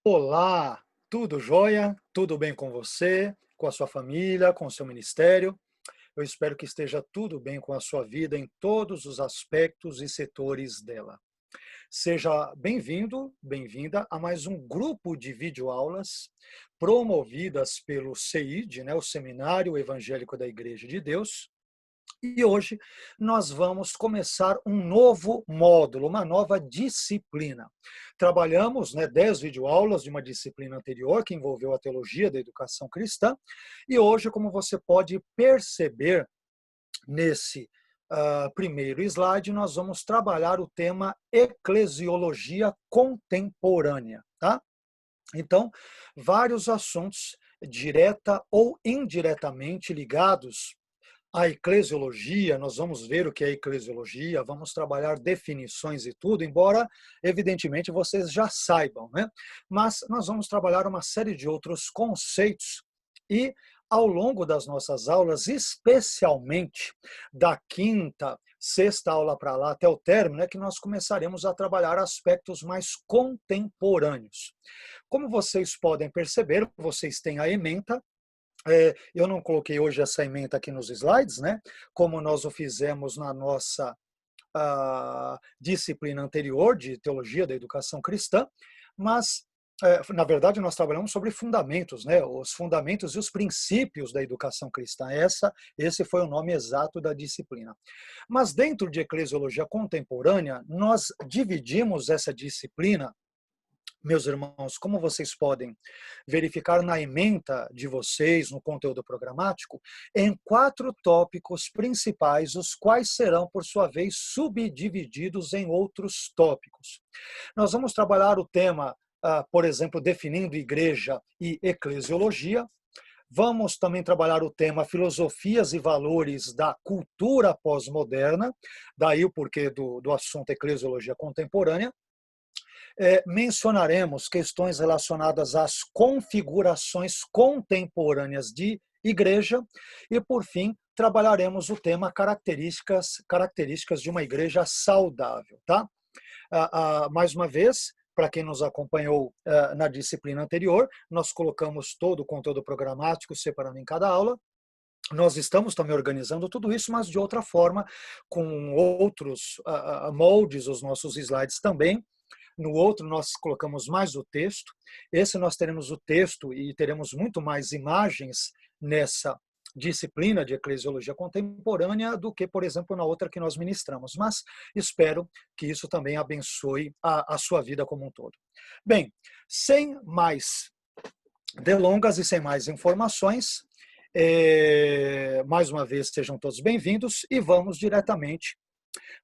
Olá, tudo jóia? Tudo bem com você, com a sua família, com o seu ministério? Eu espero que esteja tudo bem com a sua vida em todos os aspectos e setores dela. Seja bem-vindo, bem-vinda a mais um grupo de videoaulas promovidas pelo CEID, o Seminário Evangélico da Igreja de Deus. E hoje nós vamos começar um novo módulo, uma nova disciplina. Trabalhamos 10 videoaulas de uma disciplina anterior, que envolveu a teologia da educação cristã, e hoje, como você pode perceber nesse primeiro slide, nós vamos trabalhar o tema eclesiologia contemporânea, tá? Então, vários assuntos, direta ou indiretamente ligados a eclesiologia, nós vamos ver o que é eclesiologia, vamos trabalhar definições e tudo, embora, evidentemente, vocês já saibam, né? Mas nós vamos trabalhar uma série de outros conceitos e, ao longo das nossas aulas, especialmente da quinta, sexta aula para lá até o término, é que nós começaremos a trabalhar aspectos mais contemporâneos. Como vocês podem perceber, vocês têm a ementa. Eu não coloquei hoje essa ementa aqui nos slides, né? Como nós o fizemos na nossa disciplina anterior de teologia da educação cristã, mas na verdade nós trabalhamos sobre fundamentos, né? Os fundamentos e os princípios da educação cristã. Esse foi o nome exato da disciplina. Mas dentro de eclesiologia contemporânea, nós dividimos essa disciplina, meus irmãos, como vocês podem verificar na ementa de vocês, no conteúdo programático, em 4 tópicos principais, os quais serão, por sua vez, subdivididos em outros tópicos. Nós vamos trabalhar o tema, por exemplo, definindo igreja e eclesiologia. Vamos também trabalhar o tema filosofias e valores da cultura pós-moderna, daí o porquê do assunto eclesiologia contemporânea. Mencionaremos questões relacionadas às configurações contemporâneas de igreja e, por fim, trabalharemos o tema características de uma igreja saudável. Tá? Mais uma vez, para quem nos acompanhou na disciplina anterior, nós colocamos todo o conteúdo programático separando em cada aula. Nós estamos também organizando tudo isso, mas de outra forma, com outros moldes, os nossos slides também. No outro, nós colocamos mais o texto. Esse nós teremos o texto e teremos muito mais imagens nessa disciplina de eclesiologia contemporânea do que, por exemplo, na outra que nós ministramos. Mas espero que isso também abençoe a sua vida como um todo. Bem, sem mais delongas e sem mais informações, mais uma vez, sejam todos bem-vindos e vamos diretamente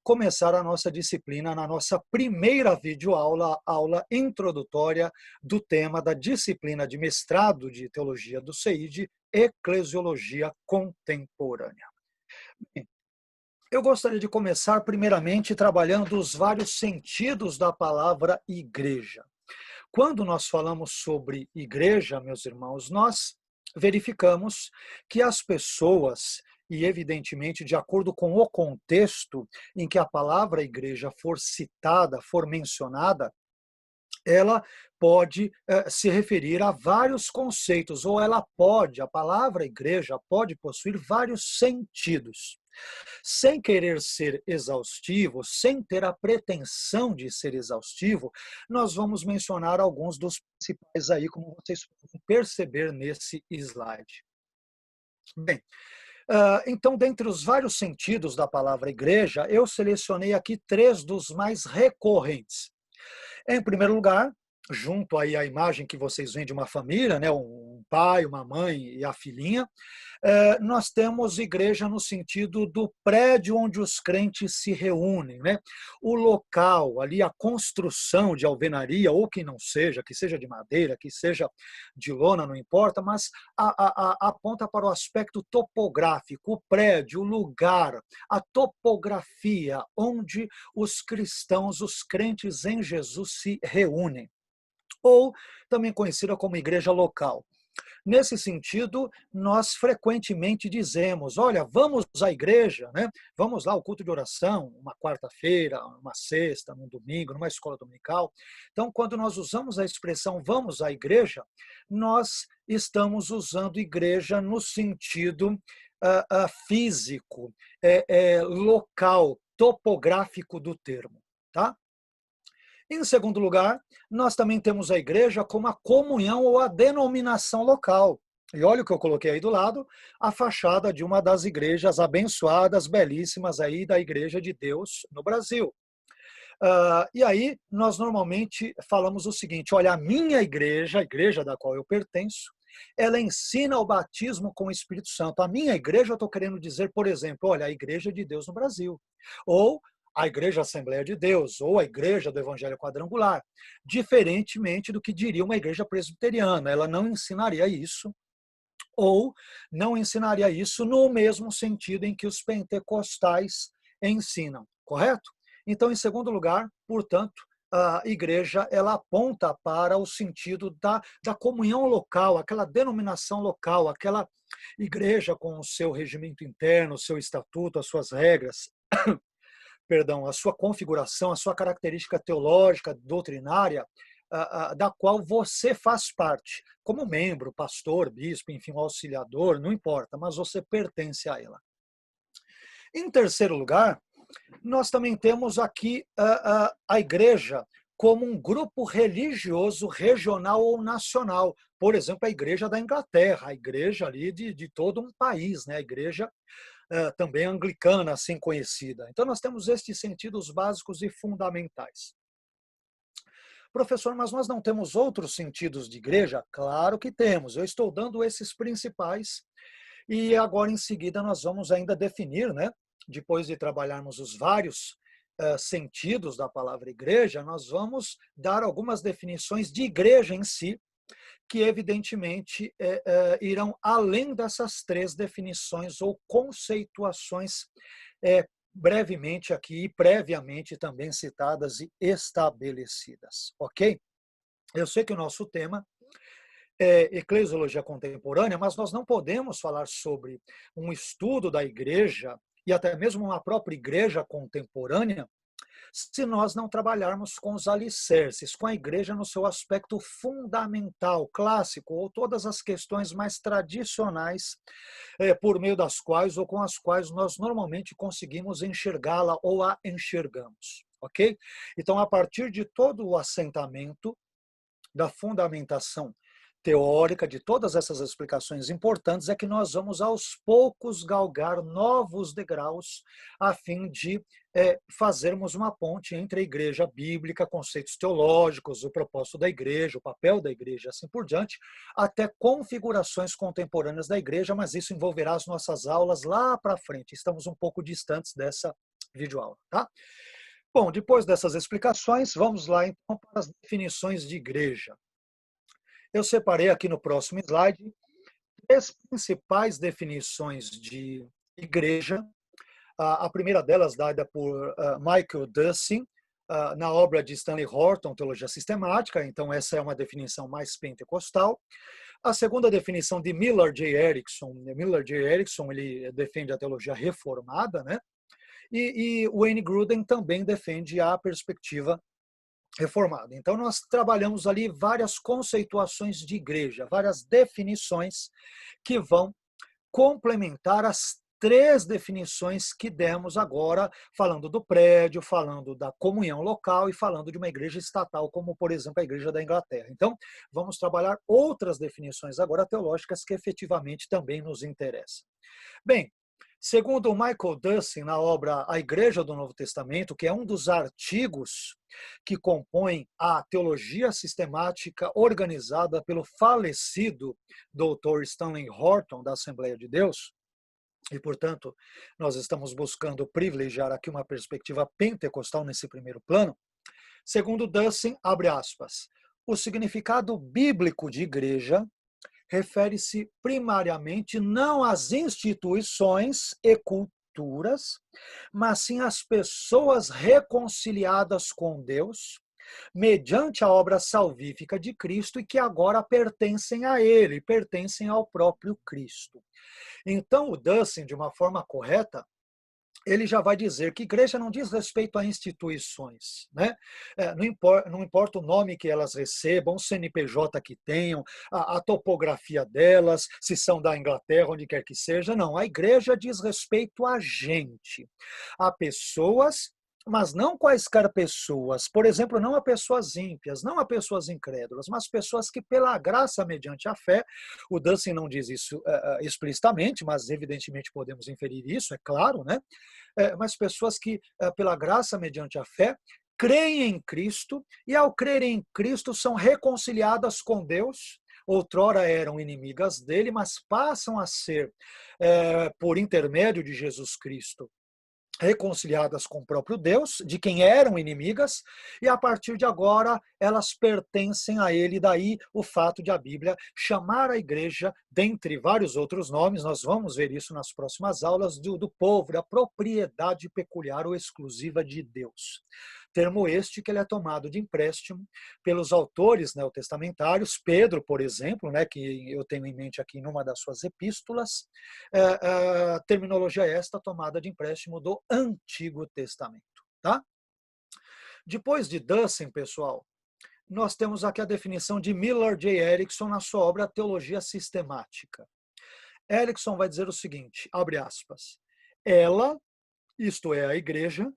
começar a nossa disciplina na nossa primeira videoaula, aula introdutória do tema da disciplina de mestrado de teologia do CEID, eclesiologia contemporânea. Eu gostaria de começar primeiramente trabalhando os vários sentidos da palavra igreja. Quando nós falamos sobre igreja, meus irmãos, nós verificamos que as pessoas, e evidentemente de acordo com o contexto em que a palavra igreja for citada, for mencionada, ela pode se referir a vários conceitos, ou a palavra igreja pode possuir vários sentidos. Sem querer ser exaustivo, sem ter a pretensão de ser exaustivo, nós vamos mencionar alguns dos principais aí, como vocês podem perceber nesse slide. Bem, então, dentre os vários sentidos da palavra igreja, eu selecionei aqui 3 dos mais recorrentes. Em primeiro lugar, junto aí à imagem que vocês veem de uma família, né, um pai, uma mãe e a filhinha, nós temos igreja no sentido do prédio onde os crentes se reúnem, né? O local, ali a construção de alvenaria, ou que seja de madeira, que seja de lona, não importa, mas aponta para o aspecto topográfico, o prédio, o lugar, a topografia onde os cristãos, os crentes em Jesus se reúnem. Ou também conhecida como igreja local. Nesse sentido, nós frequentemente dizemos, olha, vamos à igreja, né? Vamos lá ao culto de oração, uma quarta-feira, uma sexta, num domingo, numa escola dominical. Então, quando nós usamos a expressão vamos à igreja, nós estamos usando igreja no sentido físico, local, topográfico do termo, tá? Em segundo lugar, nós também temos a igreja como a comunhão ou a denominação local. E olha o que eu coloquei aí do lado, a fachada de uma das igrejas abençoadas, belíssimas aí da Igreja de Deus no Brasil. E aí nós normalmente falamos o seguinte, olha, a minha igreja, a igreja da qual eu pertenço, ela ensina o batismo com o Espírito Santo. A minha igreja, eu estou querendo dizer, por exemplo, olha, a Igreja de Deus no Brasil. Ou a Igreja Assembleia de Deus, ou a Igreja do Evangelho Quadrangular. Diferentemente do que diria uma igreja presbiteriana. Ela não ensinaria isso, ou não ensinaria isso no mesmo sentido em que os pentecostais ensinam, correto? Então, em segundo lugar, portanto, a igreja ela aponta para o sentido da comunhão local, aquela denominação local, aquela igreja com o seu regimento interno, o seu estatuto, as suas regras, perdão, a sua configuração, a sua característica teológica, doutrinária, da qual você faz parte, como membro, pastor, bispo, enfim, auxiliador, não importa, mas você pertence a ela. Em terceiro lugar, nós também temos aqui a igreja como um grupo religioso regional ou nacional. Por exemplo, a igreja da Inglaterra, a igreja ali de todo um país, né? A igreja também anglicana, assim conhecida. Então, nós temos estes sentidos básicos e fundamentais. Professor, mas nós não temos outros sentidos de igreja? Claro que temos. Eu estou dando esses principais e agora em seguida nós vamos ainda definir, né? Depois de trabalharmos os vários sentidos da palavra igreja, nós vamos dar algumas definições de igreja em si, que evidentemente irão além dessas três definições ou conceituações brevemente aqui e previamente também citadas e estabelecidas, ok? Eu sei que o nosso tema é eclesiologia contemporânea, mas nós não podemos falar sobre um estudo da igreja e até mesmo uma própria igreja contemporânea se nós não trabalharmos com os alicerces, com a igreja no seu aspecto fundamental, clássico, ou todas as questões mais tradicionais por meio das quais ou com as quais nós normalmente conseguimos enxergá-la ou a enxergamos, ok? Então, a partir de todo o assentamento da fundamentação teórica de todas essas explicações importantes é que nós vamos aos poucos galgar novos degraus a fim de fazermos uma ponte entre a igreja bíblica, conceitos teológicos, o propósito da igreja, o papel da igreja, assim por diante, até configurações contemporâneas da igreja, mas isso envolverá as nossas aulas lá para frente. Estamos um pouco distantes dessa videoaula, tá? Bom, depois dessas explicações, vamos lá então para as definições de igreja. Eu separei aqui no próximo slide três principais definições de igreja. A primeira delas, dada por Michael Dussin, na obra de Stanley Horton, Teologia Sistemática, então essa é uma definição mais pentecostal. A segunda definição de Millard J. Erickson, ele defende a teologia reformada, né? E Wayne Grudem também defende a perspectiva reformada. Então, nós trabalhamos ali várias conceituações de igreja, várias definições que vão complementar as três definições que demos agora, falando do prédio, falando da comunhão local e falando de uma igreja estatal, como, por exemplo, a Igreja da Inglaterra. Então, vamos trabalhar outras definições agora teológicas que efetivamente também nos interessam. Bem, segundo o Michael Dussin, na obra A Igreja do Novo Testamento, que é um dos artigos que compõem a teologia sistemática organizada pelo falecido Dr. Stanley Horton, da Assembleia de Deus, e, portanto, nós estamos buscando privilegiar aqui uma perspectiva pentecostal nesse primeiro plano. Segundo Dussin, abre aspas, o significado bíblico de igreja refere-se primariamente não às instituições e culturas, mas sim às pessoas reconciliadas com Deus, mediante a obra salvífica de Cristo e que agora pertencem a ele, pertencem ao próprio Cristo. Então, o Dawson, de uma forma correta, ele já vai dizer que igreja não diz respeito a instituições, né? Não importa o nome que elas recebam, o CNPJ que tenham, a topografia delas, se são da Inglaterra, onde quer que seja, não. A igreja diz respeito a gente, a pessoas, mas não quaisquer pessoas. Por exemplo, não a pessoas ímpias, não a pessoas incrédulas, mas pessoas que pela graça mediante a fé, o Dawson não diz isso explicitamente, mas evidentemente podemos inferir isso, é claro, né? Mas pessoas que, pela graça mediante a fé, creem em Cristo e, ao crerem em Cristo, são reconciliadas com Deus. Outrora eram inimigas dele, mas passam a ser, por intermédio de Jesus Cristo, reconciliadas com o próprio Deus, de quem eram inimigas, e a partir de agora elas pertencem a ele. Daí o fato de a Bíblia chamar a igreja, dentre vários outros nomes, nós vamos ver isso nas próximas aulas, do povo, da propriedade peculiar ou exclusiva de Deus. Termo este que ele é tomado de empréstimo pelos autores neotestamentários, Pedro, por exemplo, que eu tenho em mente aqui numa das suas epístolas, terminologia esta tomada de empréstimo do Antigo Testamento. Tá? Depois de Dawson, pessoal, nós temos aqui a definição de Millard J. Erickson na sua obra Teologia Sistemática. Erickson vai dizer o seguinte, abre aspas, ela, isto é, a igreja,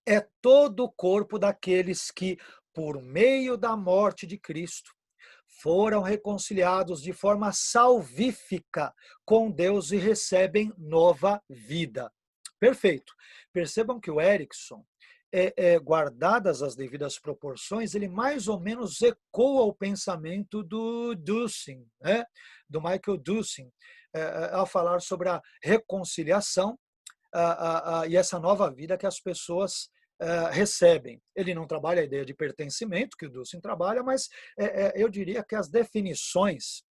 é todo o corpo daqueles que, por meio da morte de Cristo, foram reconciliados de forma salvífica com Deus e recebem nova vida. Perfeito. Percebam que o Erickson, guardadas as devidas proporções, ele mais ou menos ecoa o pensamento do Dawson, do Michael Dawson, ao falar sobre a reconciliação e essa nova vida que as pessoas recebem. Ele não trabalha a ideia de pertencimento, que o Dawson trabalha, mas eu diria que as definições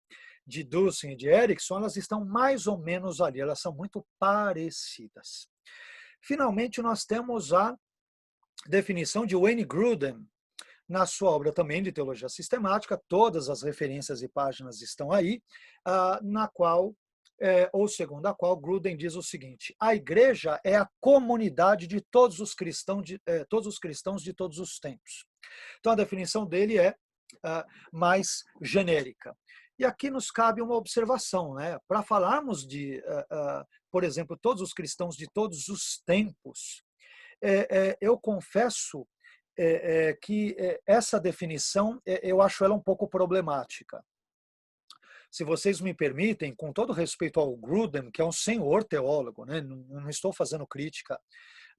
de Dawson e de Erickson, elas estão mais ou menos ali, elas são muito parecidas. Finalmente, nós temos a definição de Wayne Grudem, na sua obra também de Teologia Sistemática, todas as referências e páginas estão aí, na qual ou segundo a qual Grudem diz o seguinte, a igreja é a comunidade de todos os cristãos de todos os tempos. Então a definição dele é mais genérica. E aqui nos cabe uma observação, para falarmos de, por exemplo, todos os cristãos de todos os tempos, eu confesso que essa definição, eu acho ela um pouco problemática. Se vocês me permitem, com todo respeito ao Grudem, que é um senhor teólogo, não estou fazendo crítica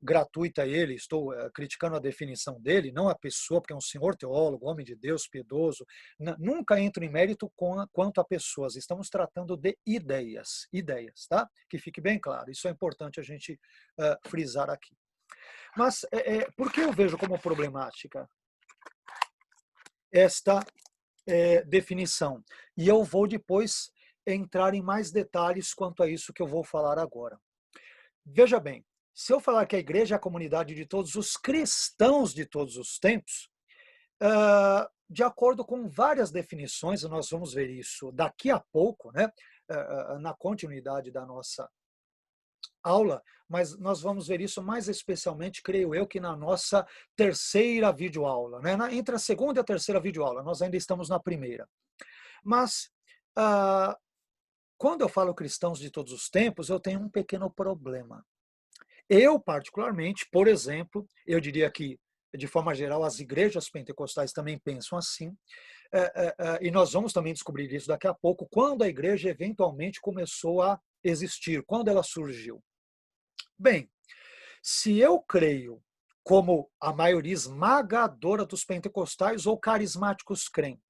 gratuita a ele, estou criticando a definição dele, não a pessoa, porque é um senhor teólogo, homem de Deus, piedoso. Nunca entro em mérito quanto a pessoas, estamos tratando de ideias, tá? Que fique bem claro, isso é importante a gente frisar aqui. Mas por que eu vejo como problemática esta definição? E eu vou depois entrar em mais detalhes quanto a isso que eu vou falar agora. Veja bem, se eu falar que a igreja é a comunidade de todos os cristãos de todos os tempos, de acordo com várias definições, nós vamos ver isso daqui a pouco, na continuidade da nossa aula, mas nós vamos ver isso mais especialmente, creio eu, que na nossa terceira videoaula, entre a segunda e a terceira videoaula, nós ainda estamos na primeira. Mas, quando eu falo cristãos de todos os tempos, eu tenho um pequeno problema. Eu, particularmente, por exemplo, eu diria que, de forma geral, as igrejas pentecostais também pensam assim, e nós vamos também descobrir isso daqui a pouco, quando a igreja eventualmente começou a existir, quando ela surgiu. Bem, se eu creio, como a maioria esmagadora dos pentecostais ou carismáticos creem,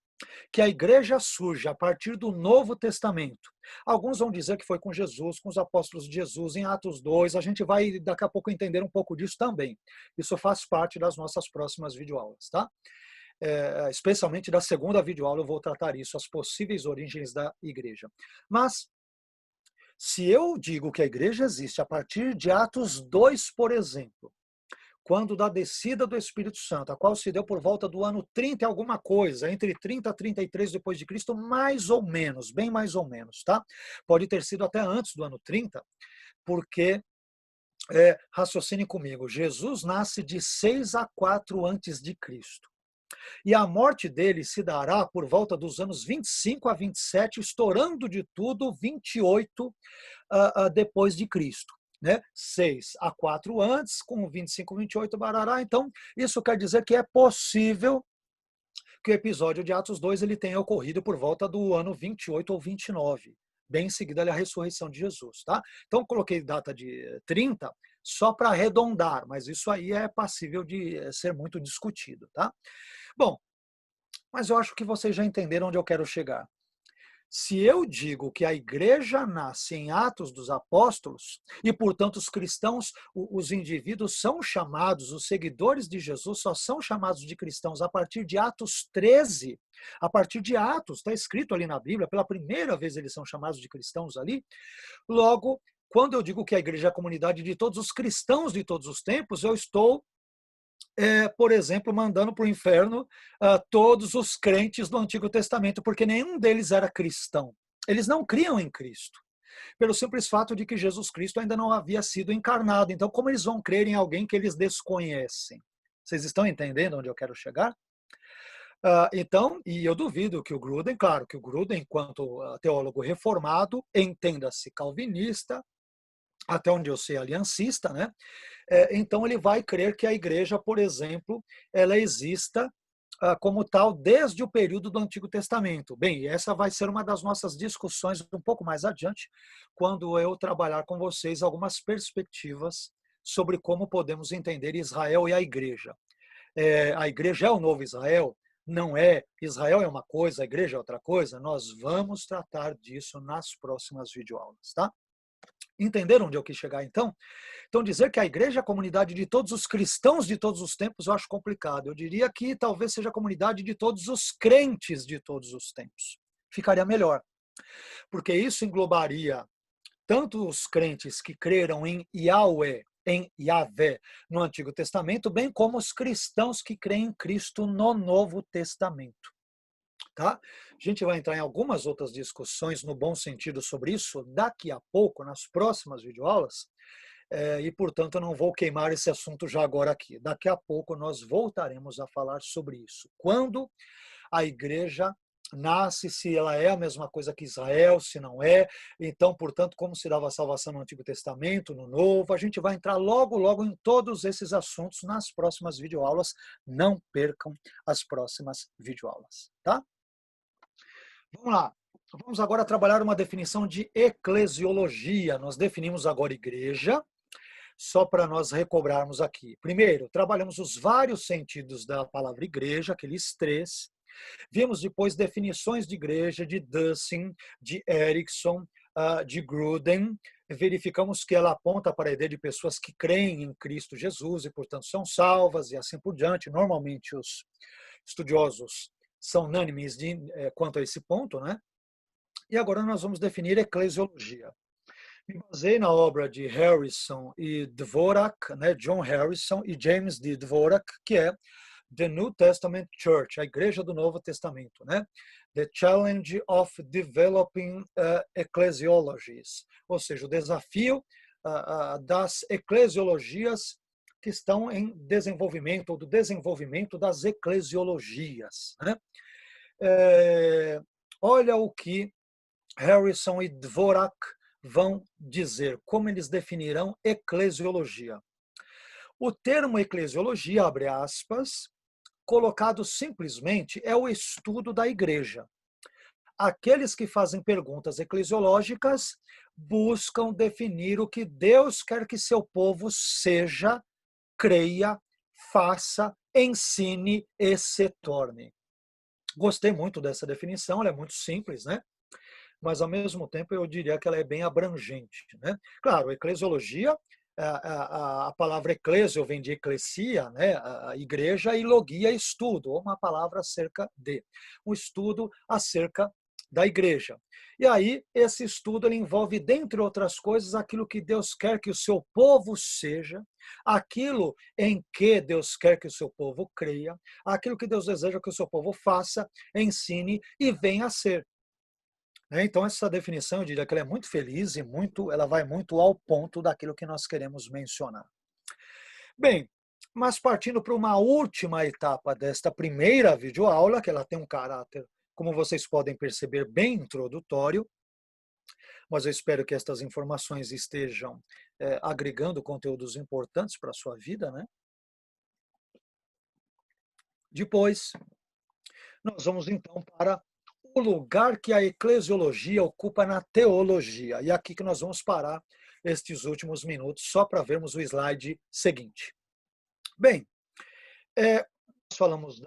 que a igreja surge a partir do Novo Testamento. Alguns vão dizer que foi com Jesus, com os apóstolos de Jesus, em Atos 2. A gente vai daqui a pouco entender um pouco disso também. Isso faz parte das nossas próximas videoaulas, tá? Especialmente da segunda videoaula eu vou tratar isso, as possíveis origens da igreja. Mas, se eu digo que a igreja existe a partir de Atos 2, por exemplo, quando da descida do Espírito Santo, a qual se deu por volta do ano 30 e alguma coisa, entre 30 a 33 depois de Cristo, mais ou menos, bem mais ou menos, tá? Pode ter sido até antes do ano 30, porque, raciocine comigo, Jesus nasce de 6 a 4 antes de Cristo. E a morte dele se dará por volta dos anos 25 a 27, estourando de tudo 28 depois de Cristo. Né? 6 a 4 antes, com 25, 28, barará. Então, isso quer dizer que é possível que o episódio de Atos 2 ele tenha ocorrido por volta do ano 28 ou 29, bem em seguida à ressurreição de Jesus. Tá? Então, coloquei data de 30 só para arredondar, mas isso aí é passível de ser muito discutido. Tá? Bom, mas eu acho que vocês já entenderam onde eu quero chegar. Se eu digo que a igreja nasce em Atos dos Apóstolos, e, portanto, os cristãos, os indivíduos são chamados, os seguidores de Jesus só são chamados de cristãos a partir de Atos 13, a partir de Atos, está escrito ali na Bíblia, pela primeira vez eles são chamados de cristãos ali. Logo, quando eu digo que a igreja é a comunidade de todos os cristãos de todos os tempos, eu estou por exemplo, mandando para o inferno todos os crentes do Antigo Testamento, porque nenhum deles era cristão. Eles não criam em Cristo, pelo simples fato de que Jesus Cristo ainda não havia sido encarnado. Então, como eles vão crer em alguém que eles desconhecem? Vocês estão entendendo onde eu quero chegar? Então, e eu duvido que o Gruden, claro, que o Gruden, enquanto teólogo reformado, entenda-se calvinista, até onde eu sei, aliancista, né? Então ele vai crer que a igreja, por exemplo, ela exista como tal desde o período do Antigo Testamento. Bem, essa vai ser uma das nossas discussões um pouco mais adiante, quando eu trabalhar com vocês algumas perspectivas sobre como podemos entender Israel e a igreja. A igreja é o novo Israel? Não é. Israel é uma coisa, a igreja é outra coisa? Nós vamos tratar disso nas próximas videoaulas, tá? Entenderam onde eu quis chegar, então? Então, dizer que a igreja é a comunidade de todos os cristãos de todos os tempos, eu acho complicado. Eu diria que talvez seja a comunidade de todos os crentes de todos os tempos. Ficaria melhor. Porque isso englobaria tanto os crentes que creram em Yahweh, em Yahvé, no Antigo Testamento, bem como os cristãos que creem em Cristo no Novo Testamento. Tá? A gente vai entrar em algumas outras discussões no bom sentido sobre isso daqui a pouco, nas próximas videoaulas, e, portanto, eu não vou queimar esse assunto já agora aqui. Daqui a pouco nós voltaremos a falar sobre isso. Quando a igreja nasce, se ela é a mesma coisa que Israel, se não é, então, portanto, como se dava a salvação no Antigo Testamento, no Novo, a gente vai entrar logo, logo em todos esses assuntos nas próximas videoaulas. Não percam as próximas videoaulas, tá? Vamos lá. Vamos agora trabalhar uma definição de eclesiologia. Nós definimos agora igreja, só para nós recobrarmos aqui. Primeiro, trabalhamos os vários sentidos da palavra igreja, aqueles três. Vimos depois definições de igreja de Dussin, de Erickson, de Gruden. Verificamos que ela aponta para a ideia de pessoas que creem em Cristo Jesus e, portanto, são salvas e assim por diante. Normalmente, os estudiosos são unânimes quanto a esse ponto, né? E agora nós vamos definir eclesiologia. Me baseei na obra de Harrison e Dvorak, né, John Harrison e James D. Dvorak, que é The New Testament Church, a Igreja do Novo Testamento, né? The Challenge of Developing Ecclesiologies, ou seja, o desafio das eclesiologias que estão em desenvolvimento, ou do desenvolvimento das eclesiologias, né? Olha o que Harrison e Dvorak vão dizer, como eles definirão eclesiologia. O termo eclesiologia, abre aspas, colocado simplesmente, é o estudo da igreja. Aqueles que fazem perguntas eclesiológicas buscam definir o que Deus quer que seu povo seja, creia, faça, ensine e se torne. Gostei muito dessa definição, ela é muito simples, né? Mas, ao mesmo tempo, eu diria que ela é bem abrangente, né? Claro, eclesiologia, a palavra eclesio vem de eclesia, né? A igreja, e logia, estudo, ou uma palavra acerca de. Um estudo acerca da igreja. E aí, esse estudo ele envolve, dentre outras coisas, aquilo que Deus quer que o seu povo seja, aquilo em que Deus quer que o seu povo creia, aquilo que Deus deseja que o seu povo faça, ensine e venha a ser. Então, essa definição, eu diria que ela é muito feliz e ela vai muito ao ponto daquilo que nós queremos mencionar. Bem, mas partindo para uma última etapa desta primeira videoaula, que ela tem um caráter, como vocês podem perceber, bem introdutório, mas eu espero que estas informações estejam agregando conteúdos importantes para a sua vida, né? Depois, nós vamos então para o lugar que a eclesiologia ocupa na teologia. E aqui que nós vamos parar estes últimos minutos, só para vermos o slide seguinte. Bem, nós falamos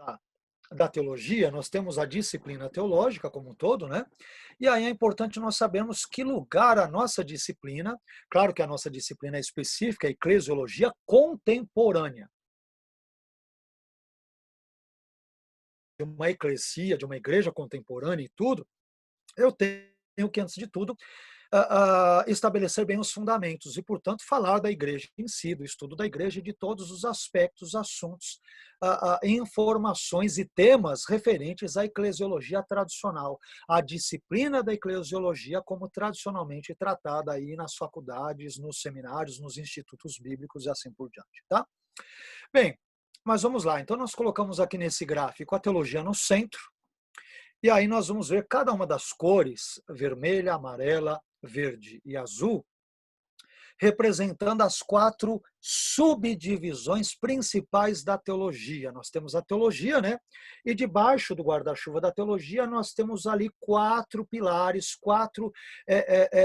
da teologia, nós temos a disciplina teológica como um todo, né? E aí é importante nós sabermos que lugar a nossa disciplina, claro que a nossa disciplina é específica, a eclesiologia contemporânea. De uma eclesia, de uma igreja contemporânea e tudo, eu tenho que, antes de tudo, estabelecer bem os fundamentos e, portanto, falar da igreja em si, do estudo da igreja e de todos os aspectos, assuntos, informações e temas referentes à eclesiologia tradicional, à disciplina da eclesiologia como tradicionalmente tratada aí nas faculdades, nos seminários, nos institutos bíblicos e assim por diante, tá? Bem, mas vamos lá. Então, nós colocamos aqui nesse gráfico a teologia no centro, e aí nós vamos ver cada uma das cores, vermelha, amarela, verde e azul, representando as 4 subdivisões principais da teologia. Nós temos a teologia, né? E debaixo do guarda-chuva da teologia, nós temos ali 4 pilares, 4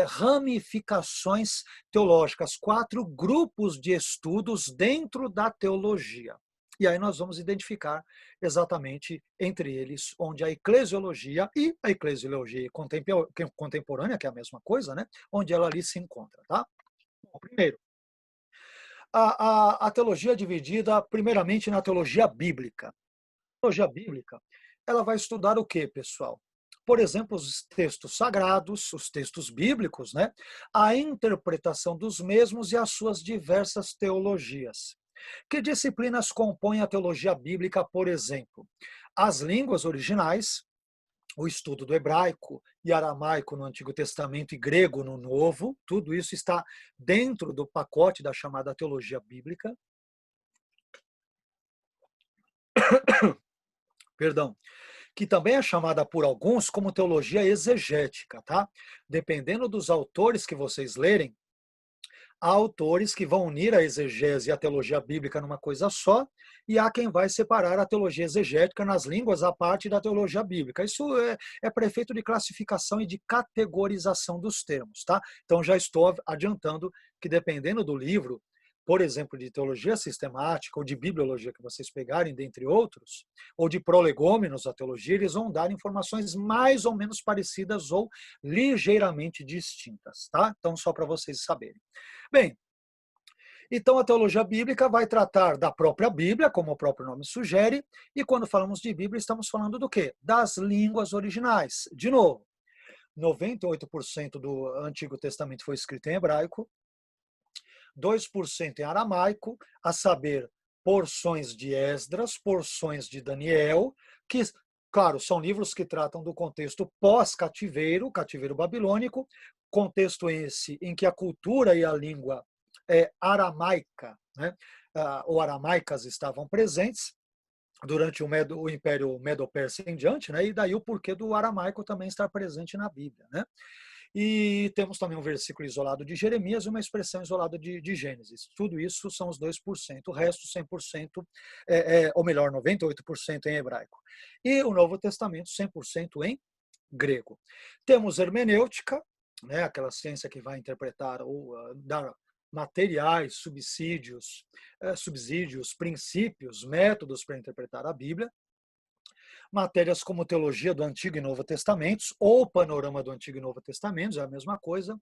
ramificações teológicas, 4 grupos de estudos dentro da teologia. E aí nós vamos identificar exatamente entre eles onde a eclesiologia e a eclesiologia contemporânea, que é a mesma coisa, né? Onde ela ali se encontra, tá? Bom, primeiro, a teologia é dividida primeiramente na teologia bíblica. A teologia bíblica, ela vai estudar o quê, pessoal? Por exemplo, os textos sagrados, os textos bíblicos, né? A interpretação dos mesmos e as suas diversas teologias. Que disciplinas compõem a teologia bíblica, por exemplo? As línguas originais, o estudo do hebraico e aramaico no Antigo Testamento e grego no Novo, tudo isso está dentro do pacote da chamada teologia bíblica. Perdão. Que também é chamada por alguns como teologia exegética, tá? Dependendo dos autores que vocês lerem, há autores que vão unir a exegese e a teologia bíblica numa coisa só, e há quem vai separar a teologia exegética nas línguas à parte da teologia bíblica. Isso é para efeito de classificação e de categorização dos termos, tá? Então já estou adiantando que dependendo do livro, por exemplo, de teologia sistemática ou de bibliologia que vocês pegarem, dentre outros, ou de prolegômenos da teologia, eles vão dar informações mais ou menos parecidas ou ligeiramente distintas, tá? Então, só para vocês saberem. Bem, então a teologia bíblica vai tratar da própria Bíblia, como o próprio nome sugere, e quando falamos de Bíblia, estamos falando do quê? Das línguas originais. De novo, 98% do Antigo Testamento foi escrito em hebraico, 2% em aramaico, a saber, porções de Esdras, porções de Daniel, que, claro, são livros que tratam do contexto pós-cativeiro, cativeiro babilônico, contexto esse em que a cultura e a língua aramaica, né, ou aramaicas estavam presentes durante o Império Medo-Persa em diante, né, e daí o porquê do aramaico também estar presente na Bíblia, né? E temos também um versículo isolado de Jeremias e uma expressão isolada de Gênesis. Tudo isso são os 2%, o resto 100%, ou melhor, 98% em hebraico. E o Novo Testamento 100% em grego. Temos hermenêutica, né, aquela ciência que vai interpretar ou dar materiais, subsídios, princípios, métodos para interpretar a Bíblia. Matérias como teologia do Antigo e Novo Testamentos, ou panorama do Antigo e Novo Testamentos, é a mesma coisa,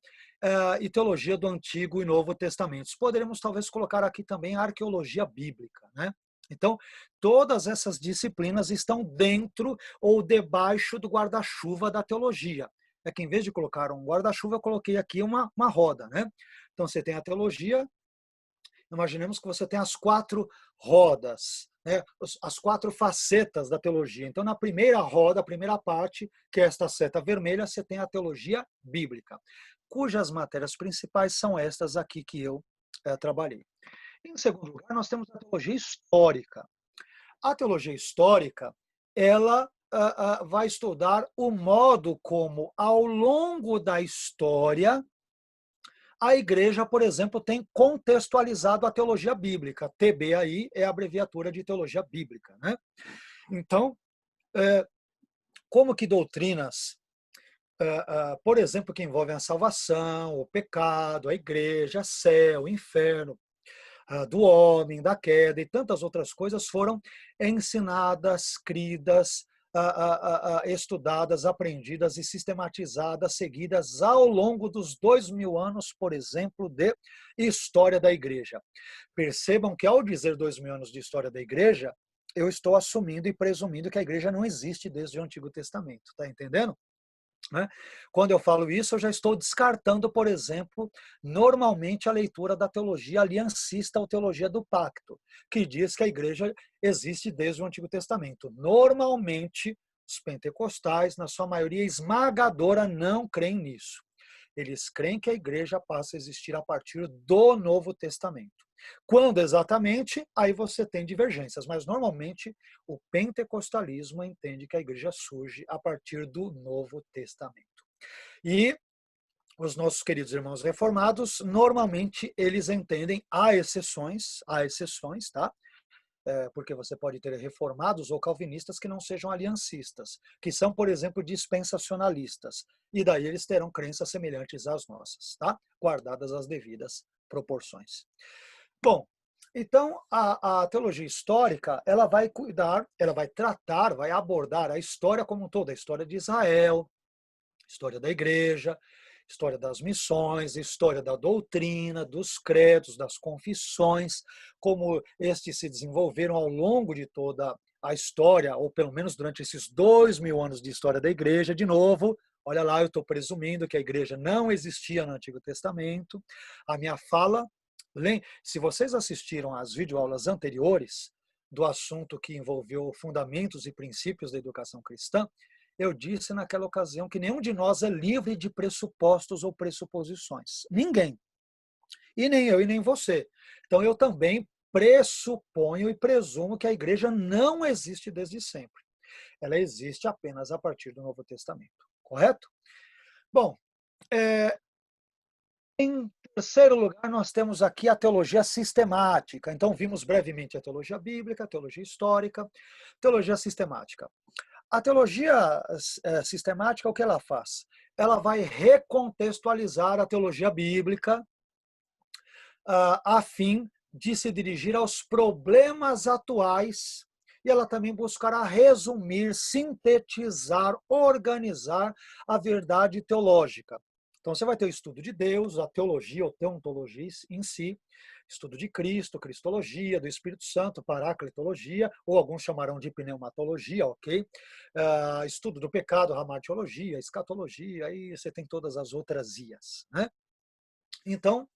e teologia do Antigo e Novo Testamentos. Poderíamos talvez colocar aqui também a arqueologia bíblica, né? Então, todas essas disciplinas estão dentro ou debaixo do guarda-chuva da teologia. É que em vez de colocar um guarda-chuva, eu coloquei aqui uma roda, né? Então, você tem a teologia, imaginemos que você tem as 4 rodas, né? As 4 facetas da teologia. Então, na primeira roda, a primeira parte, que é esta seta vermelha, você tem a teologia bíblica, cujas matérias principais são estas aqui que eu trabalhei. Em segundo lugar, nós temos a teologia histórica. A teologia histórica, ela vai estudar o modo como, ao longo da história, a igreja, por exemplo, tem contextualizado a teologia bíblica. TB aí é a abreviatura de teologia bíblica, né? Então, como que doutrinas, por exemplo, que envolvem a salvação, o pecado, a igreja, céu, inferno, do homem, da queda e tantas outras coisas foram ensinadas, cridas, estudadas, aprendidas e sistematizadas, seguidas ao longo dos 2000 anos, por exemplo, de história da igreja. Percebam que ao dizer 2000 anos de história da igreja, eu estou assumindo e presumindo que a igreja não existe desde o Antigo Testamento, tá entendendo? Né? Quando eu falo isso, eu já estou descartando, por exemplo, normalmente a leitura da teologia aliancista ou teologia do pacto, que diz que a igreja existe desde o Antigo Testamento. Normalmente, os pentecostais, na sua maioria esmagadora, não creem nisso. Eles creem que a igreja passa a existir a partir do Novo Testamento. Quando exatamente, aí você tem divergências, mas normalmente o pentecostalismo entende que a igreja surge a partir do Novo Testamento. E os nossos queridos irmãos reformados, normalmente eles entendem, há exceções, tá? Porque você pode ter reformados ou calvinistas que não sejam aliancistas, que são, por exemplo, dispensacionalistas. E daí eles terão crenças semelhantes às nossas, tá? Guardadas as devidas proporções. Bom, então a teologia histórica, ela vai cuidar, ela vai tratar, vai abordar a história como um todo, a história de Israel, história da igreja, história das missões, história da doutrina, dos credos, das confissões, como estes se desenvolveram ao longo de toda a história, ou pelo menos durante esses 2000 anos de história da igreja. De novo, olha lá, eu estou presumindo que a igreja não existia no Antigo Testamento. A minha fala, se vocês assistiram às videoaulas anteriores do assunto que envolveu fundamentos e princípios da educação cristã, eu disse naquela ocasião que nenhum de nós é livre de pressupostos ou pressuposições. Ninguém. E nem eu e nem você. Então eu também pressuponho e presumo que a igreja não existe desde sempre. Ela existe apenas a partir do Novo Testamento. Correto? Bom, em terceiro lugar, nós temos aqui a teologia sistemática. Então, vimos brevemente a teologia bíblica, a teologia histórica, teologia sistemática. A teologia sistemática, o que ela faz? Ela vai recontextualizar a teologia bíblica a fim de se dirigir aos problemas atuais e ela também buscará resumir, sintetizar, organizar a verdade teológica. Então, você vai ter o estudo de Deus, a teologia ou teontologia em si, estudo de Cristo, cristologia, do Espírito Santo, paracletologia, ou alguns chamarão de pneumatologia, ok? Estudo do pecado, ramatiologia, escatologia, aí você tem todas as outras ias, né? Então,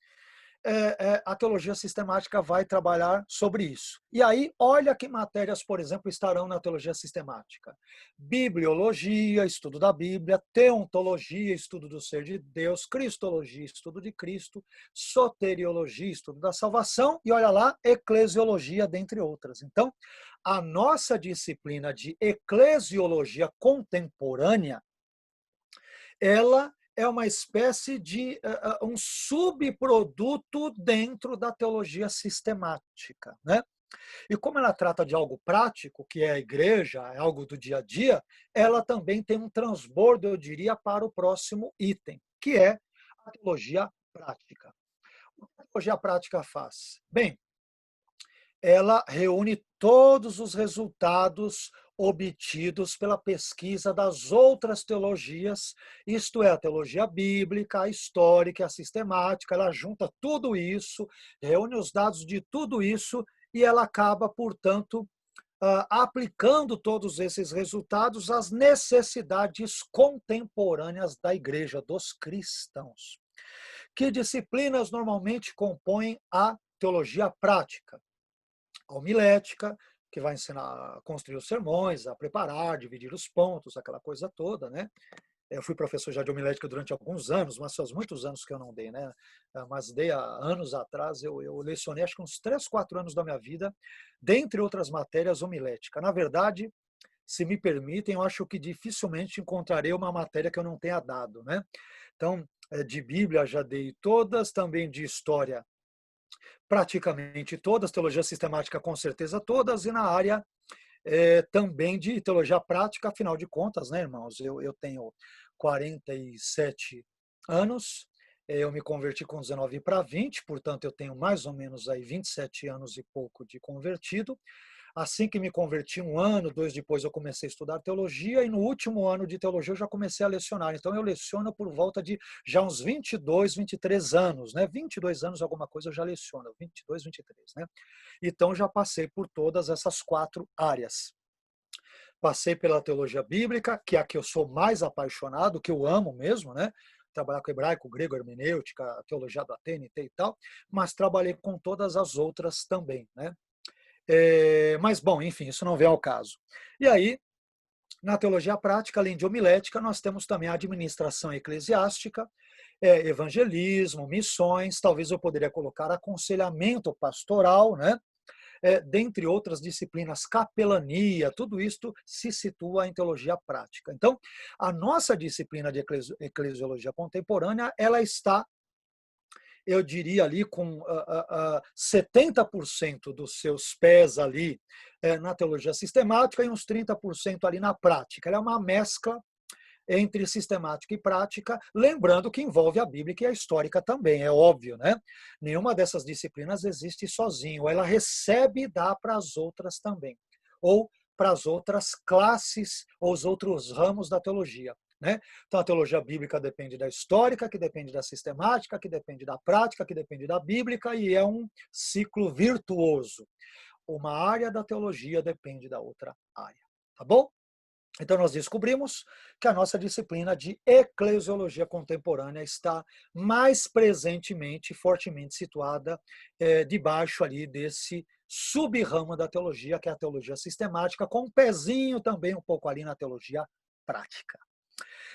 a teologia sistemática vai trabalhar sobre isso. E aí, olha que matérias, por exemplo, estarão na teologia sistemática. Bibliologia, estudo da Bíblia, teontologia, estudo do ser de Deus, cristologia, estudo de Cristo, soteriologia, estudo da salvação, e olha lá, eclesiologia, dentre outras. Então, a nossa disciplina de eclesiologia contemporânea, ela é uma espécie de um subproduto dentro da teologia sistemática, né? E como ela trata de algo prático, que é a igreja, é algo do dia a dia, ela também tem um transbordo, eu diria, para o próximo item, que é a teologia prática. O que a teologia prática faz? Bem, ela reúne todos os resultados obtidos pela pesquisa das outras teologias, isto é, a teologia bíblica, a histórica, a sistemática, ela junta tudo isso, reúne os dados de tudo isso e ela acaba, portanto, aplicando todos esses resultados às necessidades contemporâneas da igreja, dos cristãos. Que disciplinas normalmente compõem a teologia prática? A homilética, que vai ensinar a construir os sermões, a preparar, dividir os pontos, aquela coisa toda, né? Eu fui professor já de homilética durante alguns anos, mas faz muitos anos que eu não dei, né? Mas dei há anos atrás, eu lecionei acho que uns 3, 4 anos da minha vida, dentre outras matérias, homilética. Na verdade, se me permitem, eu acho que dificilmente encontrarei uma matéria que eu não tenha dado, né? Então, de Bíblia já dei todas, também de história praticamente todas, teologia sistemática com certeza todas, e na área também de teologia prática, afinal de contas, né, irmãos? Eu tenho 47 anos, eu me converti com 19 para 20, portanto eu tenho mais ou menos aí 27 anos e pouco de convertido. Assim que me converti, um ano, 2 depois, eu comecei a estudar teologia, e no último ano de teologia eu já comecei a lecionar. Então eu leciono por volta de já uns 22, 23 anos, né? 22 anos, alguma coisa eu já leciono, 22, 23, né? Então já passei por todas essas 4 áreas. Passei pela teologia bíblica, que é a que eu sou mais apaixonado, que eu amo mesmo, né? Trabalhar com hebraico, grego, hermenêutica, teologia da TNT e tal, mas trabalhei com todas as outras também, né? Mas, bom, enfim, isso não vem ao caso. E aí, na teologia prática, além de homilética, nós temos também a administração eclesiástica, evangelismo, missões, talvez eu poderia colocar aconselhamento pastoral, né? Dentre outras disciplinas, capelania, tudo isto se situa em teologia prática. Então, a nossa disciplina de eclesiologia contemporânea, ela está, eu diria ali, com 70% dos seus pés ali na teologia sistemática e uns 30% ali na prática. Ela é uma mescla entre sistemática e prática, lembrando que envolve a bíblica e a histórica também, é óbvio, né? Nenhuma dessas disciplinas existe sozinho, ela recebe e dá para as outras também, ou para as outras classes ou os outros ramos da teologia. Né? Então, a teologia bíblica depende da histórica, que depende da sistemática, que depende da prática, que depende da bíblica, e é um ciclo virtuoso. Uma área da teologia depende da outra área. Tá bom? Então, nós descobrimos que a nossa disciplina de eclesiologia contemporânea está mais presentemente, fortemente situada debaixo ali desse sub-ramo da teologia, que é a teologia sistemática, com um pezinho também um pouco ali na teologia prática.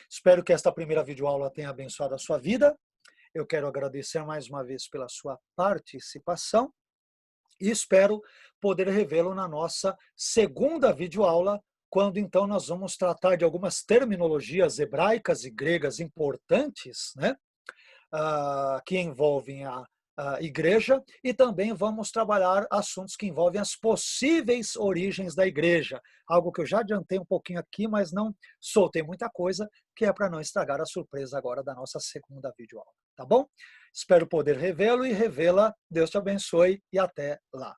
Espero que esta primeira videoaula tenha abençoado a sua vida. Eu quero agradecer mais uma vez pela sua participação e espero poder revê-lo na nossa segunda videoaula, quando então nós vamos tratar de algumas terminologias hebraicas e gregas importantes, né? Que envolvem a igreja, e também vamos trabalhar assuntos que envolvem as possíveis origens da igreja, algo que eu já adiantei um pouquinho aqui, mas não soltei muita coisa, que é para não estragar a surpresa agora da nossa segunda videoaula, tá bom? Espero poder revê-lo e revê-la. Deus te abençoe e até lá.